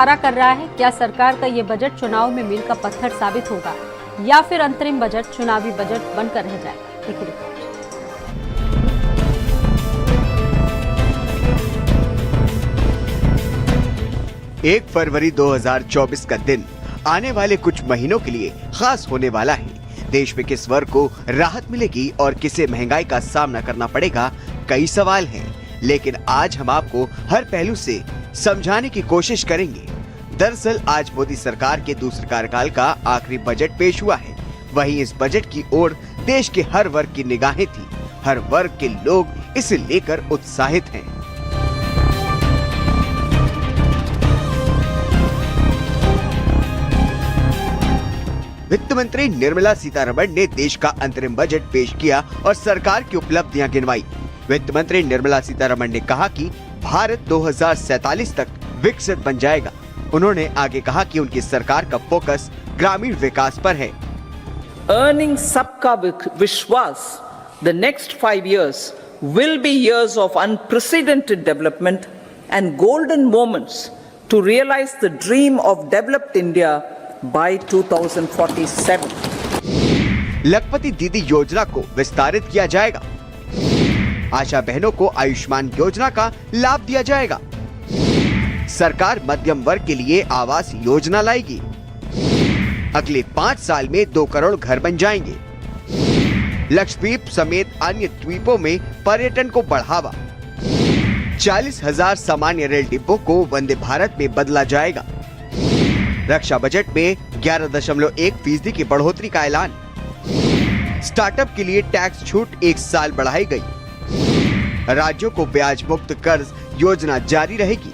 कर रहा है, क्या सरकार का ये बजट चुनाव में मील का पत्थर साबित होगा या फिर अंतरिम बजट चुनावी बजट बनकर रह जाएगा? देखिए रिपोर्ट। 1 फरवरी 2024 का दिन आने वाले कुछ महीनों के लिए खास होने वाला है। देश में किस वर्ग को राहत मिलेगी और किसे महंगाई का सामना करना पड़ेगा, कई सवाल हैं। लेकिन आज हम आपको हर पहलू से समझाने की कोशिश करेंगे। दरअसल आज मोदी सरकार के दूसरे कार्यकाल का आखिरी बजट पेश हुआ है। वहीं इस बजट की ओर देश के हर वर्ग की निगाहें थी। हर वर्ग के लोग इसे लेकर उत्साहित हैं। वित्त मंत्री निर्मला सीतारमण ने देश का अंतरिम बजट पेश किया और सरकार की उपलब्धियां गिनवाई। वित्त मंत्री निर्मला सीतारमण ने कहा कि भारत 2047 तक विकसित बन जाएगा। उन्होंने आगे कहा कि उनकी सरकार का फोकस ग्रामीण विकास पर है। Earning सबका विश्वास, the next 5 years will be years of unprecedented development and golden moments to realize the dream of developed India by 2047. लखपति दीदी योजना को विस्तारित किया जाएगा। आशा बहनों को आयुष्मान योजना का लाभ दिया जाएगा। सरकार मध्यम वर्ग के लिए आवास योजना लाएगी। अगले 5 साल में 2 करोड़ घर बन जाएंगे। लक्षद्वीप समेत अन्य द्वीपों में पर्यटन को बढ़ावा। 40,000 सामान्य रेल डिब्बों को वंदे भारत में बदला जाएगा। रक्षा बजट में 11.1% की बढ़ोतरी का ऐलान। स्टार्टअप के लिए टैक्स छूट 1 साल बढ़ाई गई। राज्यों को ब्याज मुक्त कर्ज योजना जारी रहेगी।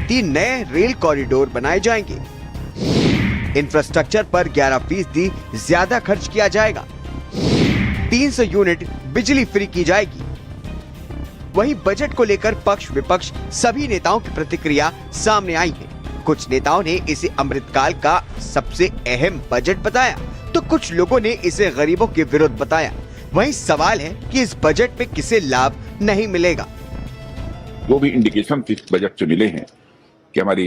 3 नए रेल कॉरिडोर बनाए जाएंगे। इंफ्रास्ट्रक्चर पर 11% ज्यादा खर्च किया जाएगा। 300 यूनिट बिजली फ्री की जाएगी। वहीं बजट को लेकर पक्ष विपक्ष सभी नेताओं की प्रतिक्रिया सामने आई है। कुछ नेताओं ने इसे अमृतकाल का सबसे अहम बजट बताया, तो कुछ लोगों ने इसे गरीबों के विरुद्ध बताया। वहीं सवाल है कि इस बजट में किसे लाभ नहीं मिलेगा। जो भी इंडिकेशन इस बजट से मिले हैं कि हमारी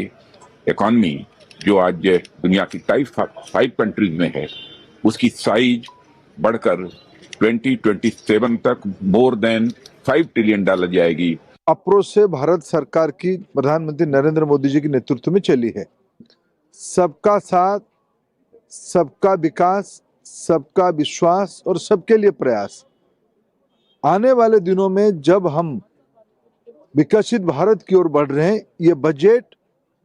इकोनॉमी जो आज दुनिया की टाइप 5 कंट्रीज में है, उसकी साइज बढ़कर 2027 तक मोर देन $5 ट्रिलियन जाएगी। अप्रोच से भारत सरकार की प्रधानमंत्री नरेंद्र मोदी जी के नेतृत्व में चली है। सबका साथ, सबका विकास, सबका विश्वास और सबके लिए प्रयास। आने वाले दिनों में जब हम विकसित भारत की ओर बढ़ रहे हैं, ये बजट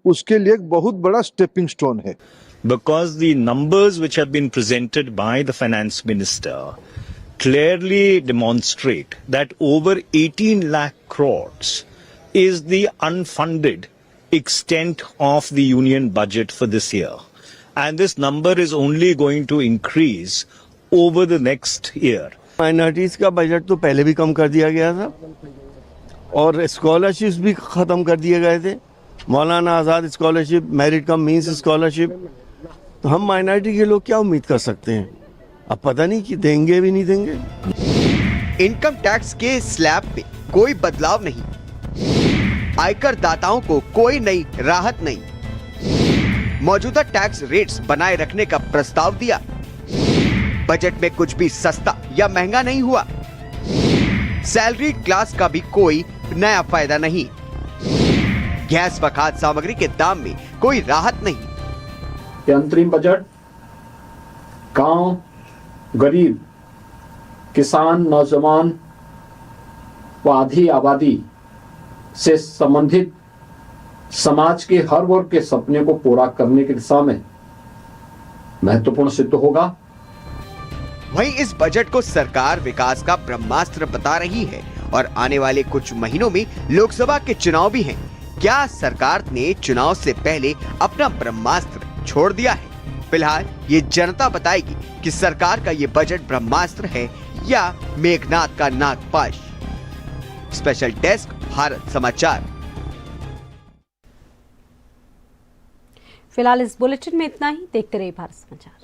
उसके लिए एक बहुत बड़ा स्टेपिंग स्टोन है। Because the numbers which have been presented by the finance minister clearly demonstrate that over 18 lakh crores is the unfunded extent of the union budget for this year. And this number is only going to increase over the next year. Minorities का budget तो पहले भी कम कर दिया गया था और scholarships भी खत्म कर दिए गए थे। मौलाना आजाद स्कॉलरशिप, मेरिट कम मींस स्कॉलरशिप। तो हम माइनॉरिटी के लोग क्या उम्मीद कर सकते हैं? अब पता नहीं कि देंगे भी नहीं देंगे। इनकम टैक्स के स्लैब पे कोई बदलाव नहीं। आयकर दाताओं को कोई नई राहत नहीं। मौजूदा टैक्स रेट्स बनाए रखने का प्रस्ताव दिया। बजट में कुछ भी सस्ता या महंगा नहीं हुआ। सैलरी क्लास का भी कोई नया फायदा नहीं। गैस व खाद्य सामग्री के दाम में कोई राहत नहीं। अंतरिम बजट गांव, गरीब, किसान, नौजवान व आधी आबादी से संबंधित समाज के हर वर्ग के सपने को पूरा करने की दिशा में महत्वपूर्ण सिद्ध होगा। वहीं इस बजट को सरकार विकास का ब्रह्मास्त्र बता रही है और आने वाले कुछ महीनों में लोकसभा के चुनाव भी हैं। क्या सरकार ने चुनाव से पहले अपना ब्रह्मास्त्र छोड़ दिया है? फिलहाल ये जनता बताएगी कि सरकार का ये बजट ब्रह्मास्त्र है या मेघनाथ का नागपाश। स्पेशल डेस्क, भारत समाचार। फिलहाल इस बुलेटिन में इतना ही। देखते रहिए भारत समाचार।